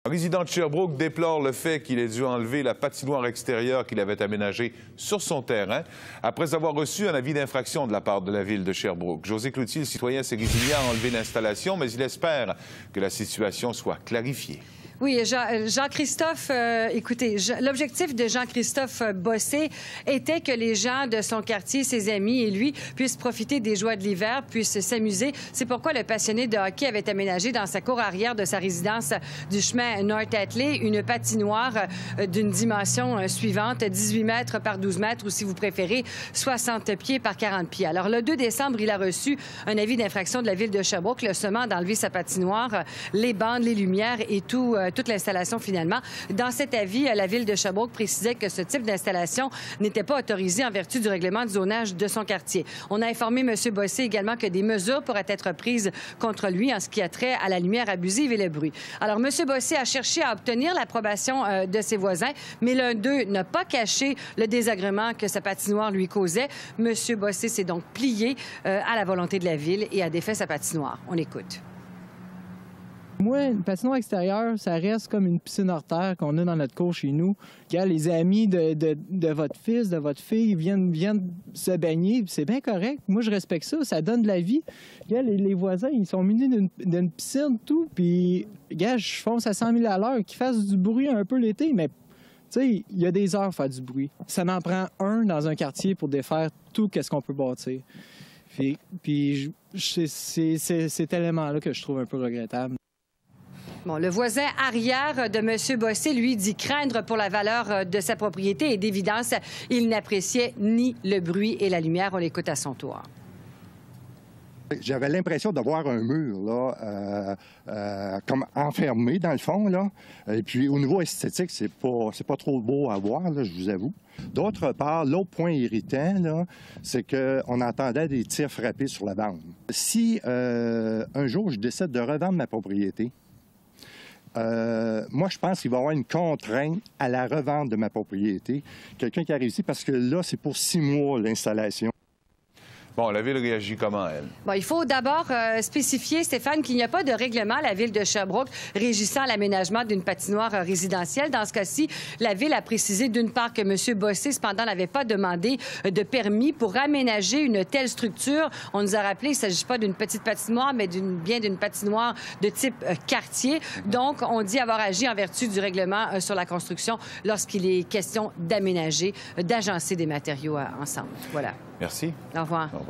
Un résident de Sherbrooke déplore le fait qu'il ait dû enlever la patinoire extérieure qu'il avait aménagée sur son terrain après avoir reçu un avis d'infraction de la part de la ville de Sherbrooke. José Cloutier, le citoyen, s'est résigné à enlever l'installation, mais il espère que la situation soit clarifiée. Oui, Jean-Christophe, écoutez, l'objectif de Jean-Christophe Bossé était que les gens de son quartier, ses amis et lui puissent profiter des joies de l'hiver, puissent s'amuser. C'est pourquoi le passionné de hockey avait aménagé dans sa cour arrière de sa résidence du chemin North-Atlee une patinoire d'une dimension suivante, 18 mètres par 12 mètres ou, si vous préférez, 60 pieds par 40 pieds. Alors, le 2 décembre, il a reçu un avis d'infraction de la ville de Sherbrooke, le sommant d'enlever sa patinoire, les bandes, les lumières et toute l'installation finalement. Dans cet avis, la ville de Sherbrooke précisait que ce type d'installation n'était pas autorisé en vertu du règlement de zonage de son quartier. On a informé M. Bossé également que des mesures pourraient être prises contre lui en ce qui a trait à la lumière abusive et le bruit. Alors, M. Bossé a cherché à obtenir l'approbation de ses voisins, mais l'un d'eux n'a pas caché le désagrément que sa patinoire lui causait. M. Bossé s'est donc plié à la volonté de la ville et a défait sa patinoire. On écoute. Moi, une patinoire extérieure, ça reste comme une piscine hors terre qu'on a dans notre cour chez nous. Quand les amis de votre fils, de votre fille viennent se baigner, c'est bien correct. Moi, je respecte ça, ça donne de la vie. Regarde, les voisins, ils sont munis d'une piscine, tout, puis, regarde, je fonce à 100 000 à l'heure, qu'ils fassent du bruit un peu l'été, mais, tu sais, il y a des heures à faire du bruit. Ça en prend un dans un quartier pour défaire tout ce qu'on peut bâtir. Puis c'est cet élément-là que je trouve un peu regrettable. Bon, le voisin arrière de M. Bossé, lui, dit craindre pour la valeur de sa propriété et d'évidence, il n'appréciait ni le bruit et la lumière. On l'écoute à son tour. J'avais l'impression de voir un mur, là, comme enfermé, dans le fond, là. Et puis, au niveau esthétique, c'est pas trop beau à voir, là, je vous avoue. D'autre part, l'autre point irritant, là, c'est qu'on entendait des tirs frappés sur la bande. Si un jour, je décide de revendre ma propriété, moi, je pense qu'il va y avoir une contrainte à la revente de ma propriété. Quelqu'un qui a réussi, parce que là, c'est pour 6 mois l'installation. Bon, la Ville réagit comment, elle? Bon, il faut d'abord spécifier, Stéphane, qu'il n'y a pas de règlement à la Ville de Sherbrooke régissant l'aménagement d'une patinoire résidentielle. Dans ce cas-ci, la Ville a précisé d'une part que M. Bossé, cependant, n'avait pas demandé de permis pour aménager une telle structure. On nous a rappelé qu'il ne s'agit pas d'une petite patinoire, mais bien d'une patinoire de type quartier. Donc, on dit avoir agi en vertu du règlement sur la construction lorsqu'il est question d'aménager, d'agencer des matériaux ensemble. Voilà. Merci. Au revoir. Au revoir.